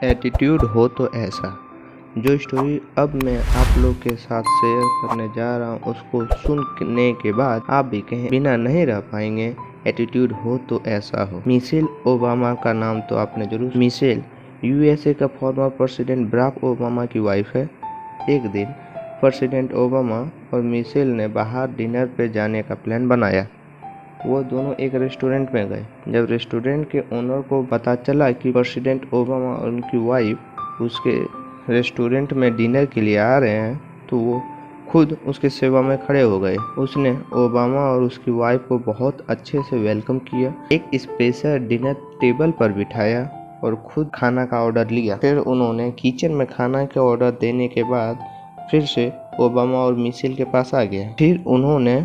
Attitude हो तो ऐसा। जो स्टोरी अब मैं आप लोग के साथ शेयर करने जा रहा हूँ उसको सुनने के बाद आप भी कहीं बिना नहीं रह पाएंगे। एटीट्यूड हो तो ऐसा हो। मिशेल ओबामा का नाम तो आपने जरूर। मिशेल यूएसए का फॉर्मर प्रेसिडेंट बराक ओबामा की वाइफ है। एक दिन प्रेसिडेंट ओबामा और मिशेल ने बाहर डिनर पे जाने का प्लान बनाया। वो दोनों एक रेस्टोरेंट में गए। जब रेस्टोरेंट के ओनर को पता चला कि प्रेसिडेंट ओबामा और उनकी वाइफ उसके रेस्टोरेंट में डिनर के लिए आ रहे हैं तो वो खुद उसके सेवा में खड़े हो गए। उसने ओबामा और उसकी वाइफ को बहुत अच्छे से वेलकम किया, एक स्पेशल डिनर टेबल पर बिठाया और खुद खाना का ऑर्डर लिया। फिर उन्होंने किचन में खाना के ऑर्डर देने के बाद फिर से ओबामा और मिशेल के पास आ गया। फिर उन्होंने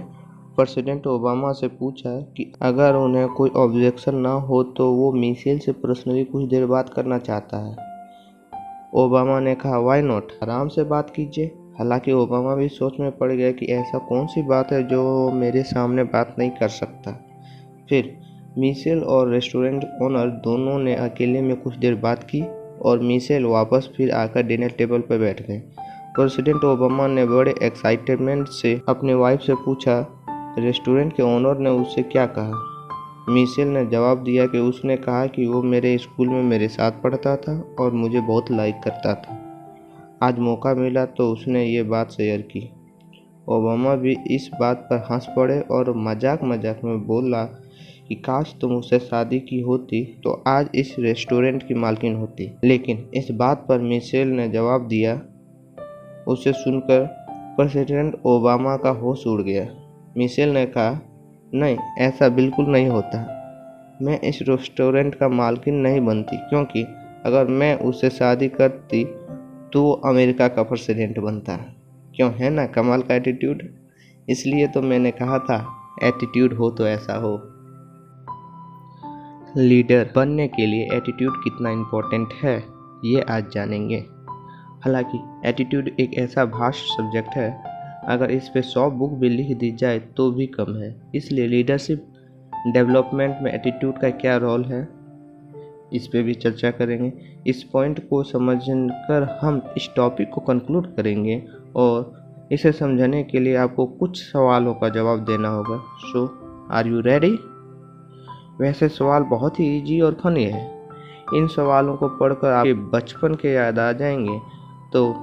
प्रेसिडेंट ओबामा से पूछा कि अगर उन्हें कोई ऑब्जेक्शन ना हो तो वो मिशेल से पर्सनली कुछ देर बात करना चाहता है। ओबामा ने कहा व्हाई नॉट, आराम से बात कीजिए। हालांकि ओबामा भी सोच में पड़ गया कि ऐसा कौन सी बात है जो मेरे सामने बात नहीं कर सकता। फिर मिशेल और रेस्टोरेंट ओनर दोनों ने अकेले में कुछ देर बात की और मिशेल वापस फिर आकर डिनर टेबल पर बैठ गए। प्रेसिडेंट ओबामा ने बड़े एक्साइटमेंट से अपनी वाइफ से पूछा रेस्टोरेंट के ओनर ने उससे क्या कहा। मिशेल ने जवाब दिया कि उसने कहा कि वो मेरे स्कूल में मेरे साथ पढ़ता था और मुझे बहुत लाइक करता था। आज मौका मिला तो उसने ये बात शेयर की। ओबामा भी इस बात पर हंस पड़े और मजाक मजाक में बोला कि काश तुम उससे शादी की होती तो आज इस रेस्टोरेंट की मालकिन होती। लेकिन इस बात पर मिशेल ने जवाब दिया। उसे सुनकर प्रेसिडेंट ओबामा का होश उड़ गया। मिशेल ने कहा नहीं, ऐसा बिल्कुल नहीं होता। मैं इस रेस्टोरेंट का मालकिन नहीं बनती, क्योंकि अगर मैं उससे शादी करती तो वो अमेरिका का प्रेसिडेंट बनता। क्यों, है ना कमाल का एटीट्यूड। इसलिए तो मैंने कहा था एटीट्यूड हो तो ऐसा हो। लीडर बनने के लिए एटीट्यूड कितना इम्पोर्टेंट है ये आज जानेंगे। हालांकि एटीट्यूड एक ऐसा भास्ट सब्जेक्ट है, अगर इस पे 100 बुक भी लिख दी जाए तो भी कम है। इसलिए लीडरशिप डेवलपमेंट में एटीट्यूड का क्या रोल है इस पे भी चर्चा करेंगे। इस पॉइंट को समझकर हम इस टॉपिक को कंक्लूड करेंगे और इसे समझने के लिए आपको कुछ सवालों का जवाब देना होगा। सो आर यू रेडी? वैसे सवाल बहुत ही इजी और फनी है। इन सवालों को पढ़कर आपके बचपन के याद आ जाएंगे। तो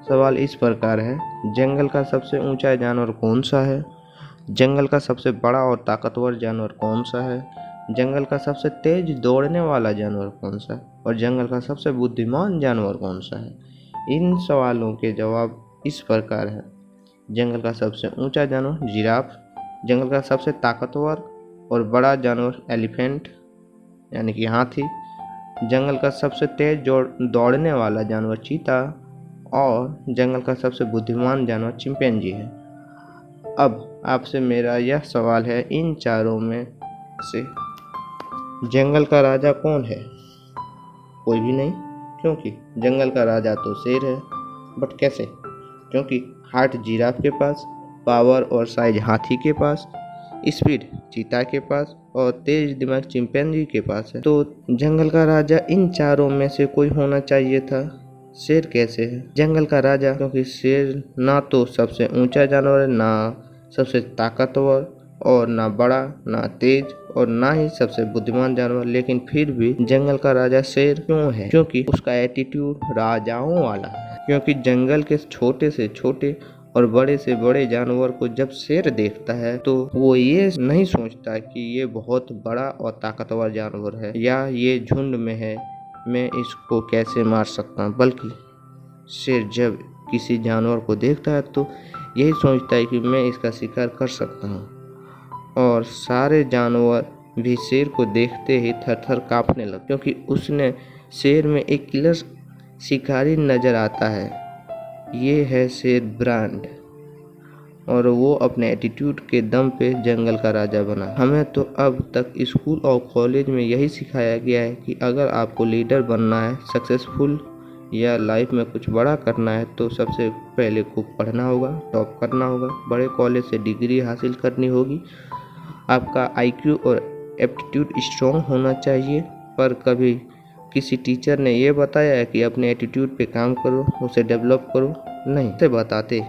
सवाल इस प्रकार है, जंगल का सबसे ऊंचा जानवर कौन सा है? जंगल का सबसे बड़ा और ताकतवर जानवर कौन सा है? जंगल का सबसे तेज दौड़ने वाला जानवर कौन सा है? और जंगल का सबसे बुद्धिमान जानवर कौन सा है? इन सवालों के जवाब इस प्रकार है। जंगल का सबसे ऊंचा जानवर जिराफ। जंगल का सबसे ताकतवर और बड़ा जानवर एलिफेंट यानी कि हाथी। जंगल का सबसे तेज दौड़ने वाला जानवर चीता और जंगल का सबसे बुद्धिमान जानवर चिंपैंजी है। अब आपसे मेरा यह सवाल है, इन चारों में से जंगल का राजा कौन है? कोई भी नहीं, क्योंकि जंगल का राजा तो शेर है। बट कैसे? क्योंकि हार्ट जिराफ के पास, पावर और साइज हाथी के पास, स्पीड चीता के पास और तेज दिमाग चिंपैंजी के पास है। तो जंगल का राजा इन चारों में से कोई होना चाहिए था। शेर कैसे है जंगल का राजा? क्योंकि शेर ना तो सबसे ऊंचा जानवर है, ना सबसे ताकतवर और ना बड़ा, ना तेज और ना ही सबसे बुद्धिमान जानवर। लेकिन फिर भी जंगल का राजा शेर क्यों है? क्योंकि उसका एटीट्यूड राजाओं वाला है। क्योंकि जंगल के छोटे से छोटे और बड़े से बड़े जानवर को जब शेर देखता है तो वो ये नहीं सोचता कि ये बहुत बड़ा और ताकतवर जानवर है या ये झुंड में है, मैं इसको कैसे मार सकता हूँ, बल्कि शेर जब किसी जानवर को देखता है तो यही सोचता है कि मैं इसका शिकार कर सकता हूँ। और सारे जानवर भी शेर को देखते ही थर थर कांपने लगते, क्योंकि उसने शेर में एक किलर शिकारी नजर आता है। ये है शेर ब्रांड और वो अपने एटीट्यूड के दम पे जंगल का राजा बना। हमें तो अब तक स्कूल और कॉलेज में यही सिखाया गया है कि अगर आपको लीडर बनना है, सक्सेसफुल या लाइफ में कुछ बड़ा करना है तो सबसे पहले खूब पढ़ना होगा, टॉप करना होगा, बड़े कॉलेज से डिग्री हासिल करनी होगी, आपका आईक्यू और एप्टीट्यूड स्ट्रॉन्ग होना चाहिए, पर कभी किसी टीचर ने ये बताया है कि अपने एटीट्यूड पे काम करो, उसे डेवलप करो? नहीं, से बताते,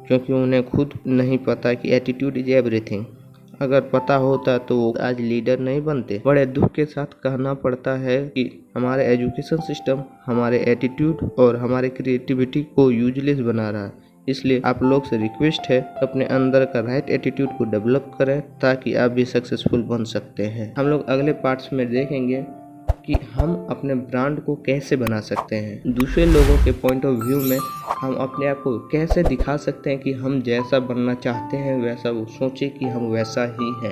क्योंकि उन्हें खुद नहीं पता कि एटीट्यूड इज एवरीथिंग। अगर पता होता तो वो आज लीडर नहीं बनते। बड़े दुख के साथ कहना पड़ता है कि हमारे एजुकेशन सिस्टम हमारे एटीट्यूड और हमारे क्रिएटिविटी को यूजलेस बना रहा है। इसलिए आप लोग से रिक्वेस्ट है, अपने अंदर का राइट एटीट्यूड को डेवलप करें ताकि आप भी सक्सेसफुल बन सकते हैं। हम लोग अगले पार्ट्स में देखेंगे कि हम अपने ब्रांड को कैसे बना सकते हैं, दूसरे लोगों के पॉइंट ऑफ व्यू में हम अपने आप को कैसे दिखा सकते हैं कि हम जैसा बनना चाहते हैं वैसा वो सोचे कि हम वैसा ही हैं।